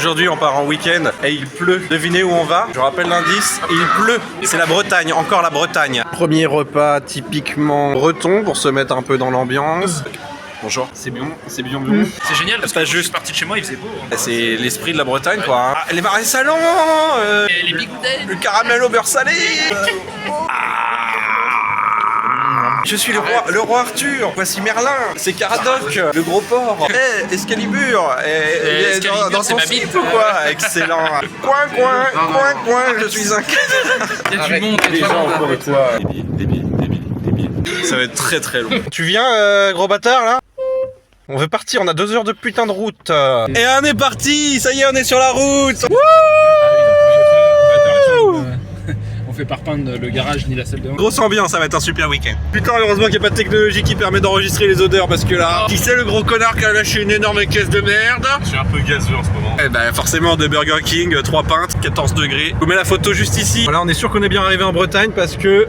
Aujourd'hui on part en week-end et il pleut. Devinez où on va? Je rappelle l'indice, il pleut. C'est la Bretagne, encore la Bretagne. Premier repas typiquement breton pour se mettre un peu dans l'ambiance. Bonjour. C'est bien, c'est bien. C'est génial parce que pas je suis juste parti de chez moi, il faisait beau. C'est l'esprit de la Bretagne quoi. Ah, les marais salants, Et les bigoudets. le caramel au beurre salé. Je suis le roi Arthur, voici Merlin, c'est Caradoc, le gros porc, Excalibur, Excalibur, dans c'est ton ma slip bite. ou quoi? Excellent. Coin, je suis un... Il y a du monde, Les gens autour de toi. Débile. Ça va être très long. Tu viens, gros bâtard, là? On veut partir, on a 2 heures de putain de route. Et on est parti, ça y est, on est sur la route. On fait pas repeindre le garage ni la salle de bain. Grosse ambiance, ça va être un super week-end. Putain, heureusement qu'il n'y a pas de technologie qui permet d'enregistrer les odeurs parce que là, qui c'est le gros connard qui a lâché une énorme caisse de merde? Je suis un peu gazeux en ce moment. Eh ben forcément de Burger King, 3 pintes, 14 degrés. Je vous mets la photo juste ici. Voilà, on est sûr qu'on est bien arrivé en Bretagne parce que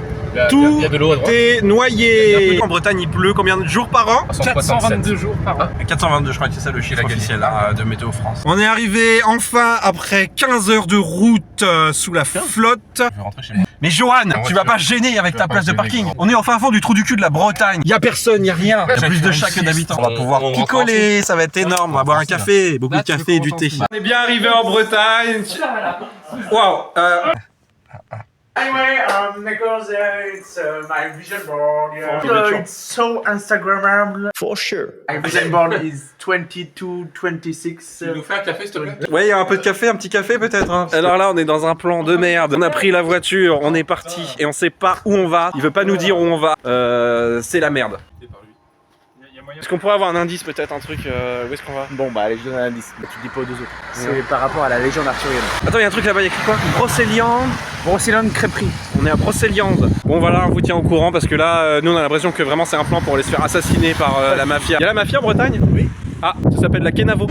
tout il y a de l'eau à droite. est noyé. En Bretagne, il pleut combien de jours par an? 422 jours par an. 422, je crois que c'est ça le chiffre officiel de Météo France. On est arrivé enfin après 15 heures de route sous la flotte. Je vais rentrer chez moi. Mais Johan, tu vas pas gêner avec ta place de parking. On est en fin fond du trou du cul de la Bretagne. Y a personne, y a rien. Y a plus de chats que d'habitants. On va pouvoir picoler, ça va être énorme. On va boire un café, beaucoup de café et du thé. On est bien arrivé en Bretagne. Waouh. Anyway, because it's my vision board. Yeah. It's so Instagrammable. For sure. My vision board is 22, 26. Tu nous fais un café, s'il te plaît? Ouais, il y a un peu de café, un petit café peut-être. Hein. Alors là, on est dans un plan de merde. On a pris la voiture, on est parti et on sait pas où on va. Il veut pas nous dire où on va. C'est la merde. Est-ce qu'on pourrait avoir un indice peut-être, un truc où est-ce qu'on va? Bon, bah, allez, je donne un indice. Bah, tu dis pas aux 2 autres. C'est par rapport à la légende arthurienne. Attends, il y a un truc là-bas, il y a écrit quoi? Brocéliande. Brocéliande crêperie. On est à Brocéliande. Bon voilà, on vous tient au courant parce que là, nous on a l'impression que vraiment c'est un plan pour aller se faire assassiner par la mafia. Il y a la mafia en Bretagne? Oui. Ah, ça s'appelle la Kenavo.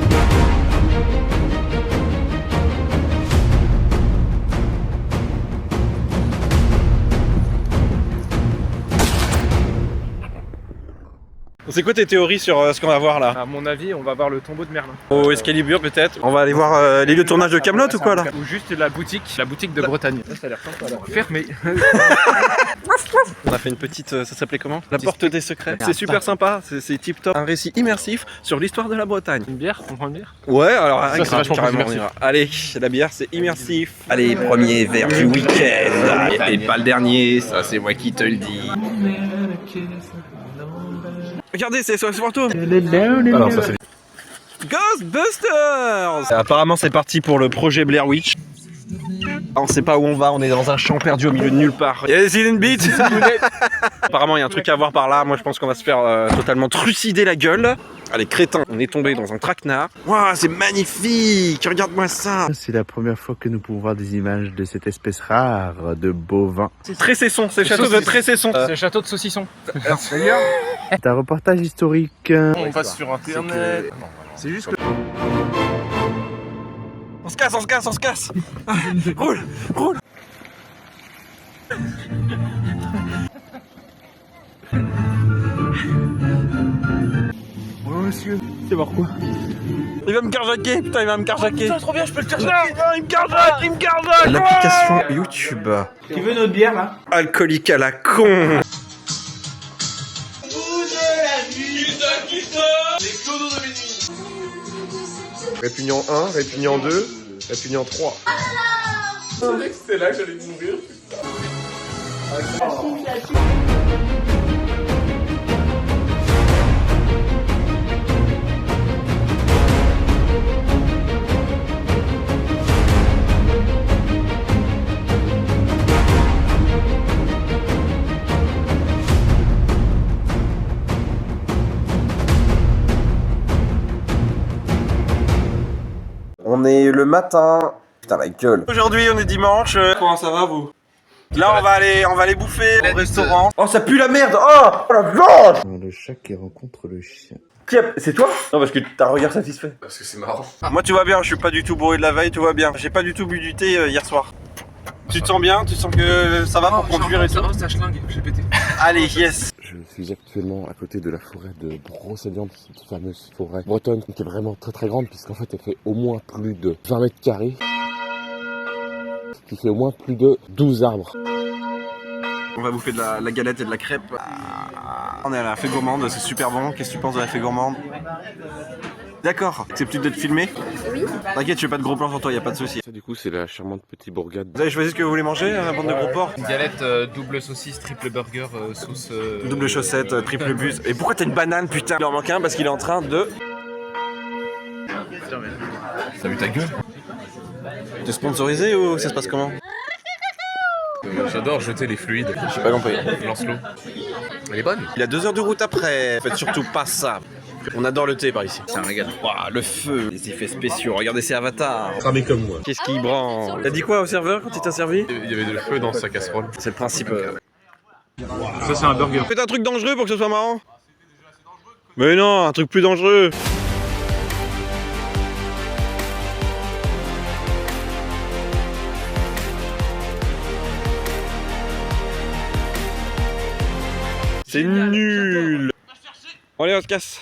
C'est quoi tes théories sur ce qu'on va voir là? À mon avis, on va voir le tombeau de Merlin. Au Excalibur peut-être? On va aller voir les lieux de tournage de Camelot ou quoi là? Ou juste la boutique de Bretagne. Ça a l'air sympa là. Fermé. On a fait une petite, ça s'appelait comment? La porte des secrets. C'est super sympa, c'est tip top. Un récit immersif sur l'histoire de la Bretagne. Une bière, on prend une bière? Ouais, alors c'est vachement carrément, plus on ira. Allez, la bière c'est immersif. Allez, premier verre du week-end. Et pas le dernier, ça c'est moi qui te le dis. Regardez, c'est SOS Fantôme. Alors ça c'est... Ghostbusters. Apparemment c'est parti pour le projet Blair Witch. On sait pas où on va, on est dans un champ perdu au milieu de nulle part. Yes, une bite. Apparemment il y a un truc à voir par là, moi je pense qu'on va se faire totalement trucider la gueule. Allez crétin, on est tombé dans un traquenard. Waouh, c'est magnifique, regarde-moi ça. C'est la première fois que nous pouvons voir des images de cette espèce rare de bovin. Tressesson, c'est le château de Tressesson. C'est le château de saucisson. C'est un reportage historique. On passe sur internet. C'est juste que. On se casse. Ah, roule. Monsieur, c'est voir quoi? Il va me carjacker, putain, il va me carjacker. Putain, trop bien, je peux le carjacker. Non, il me carjaque. L'application YouTube. Tu veux notre bière là? Alcoolique à la con. Répugnant 1, répugnant 2, répugnant 3. C'est là que j'allais mourir. On est le matin. Putain la gueule. Aujourd'hui on est dimanche. Comment ça va vous? Là on va aller bouffer au restaurant. Oh ça pue la merde. Oh la vache. Le chat qui rencontre le chien. C'est toi? Non parce que t'as un regard satisfait. Parce que c'est marrant. Moi tout va bien, je suis pas du tout bourré de la veille, tout va bien. J'ai pas du tout bu du thé hier soir. Tu te sens bien? Tu sens que ça va pour conduire et tout? Ça schlingue, j'ai pété. Allez, yes. Je suis actuellement à côté de la forêt de Brocéliande, cette fameuse forêt bretonne qui est vraiment très très grande puisqu'en fait elle fait au moins plus de 20 mètres carrés. Qui fait au moins plus de 12 arbres. On va bouffer de la galette et de la crêpe. On est à la fée gourmande, c'est super bon. Qu'est-ce que tu penses de la fée gourmande? D'accord, c'est plus d'être filmé? Oui. T'inquiète, je fais pas de gros plans sur toi, y a pas de souci. Ça du coup c'est la charmante petite bourgade. Vous avez choisi ce que vous voulez manger, la bande de gros porcs? Une galette double saucisse, triple burger, sauce... Double chaussette, triple bus. Et pourquoi t'as une banane, putain? Il en manque un parce qu'il est en train de... Salut ta gueule. T'es sponsorisé ou ça se passe comment? J'adore jeter les fluides. J'ai pas compris. Lance-l'eau. Elle est bonne. Il a 2 heures de route après. Faites surtout pas ça. On adore le thé par ici. C'est un régal. Waouh, le feu, les effets spéciaux. Regardez ces avatars. Cramé comme moi. Qu'est-ce qui branle? T'as dit quoi au serveur quand il t'a servi? Il y avait de feu dans sa casserole. C'est le principe. Ça c'est un burger. Faites un truc dangereux pour que ce soit marrant. Mais non, un truc plus dangereux. C'est nul. Bon, allez, on se casse.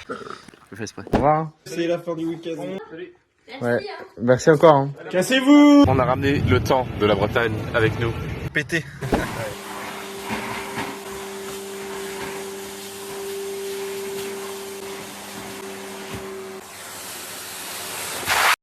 Je fais exprès. Au revoir. C'est la fin du week-end. Ouais. Merci encore. Hein. Cassez-vous. On a ramené le temps de la Bretagne avec nous. Pété.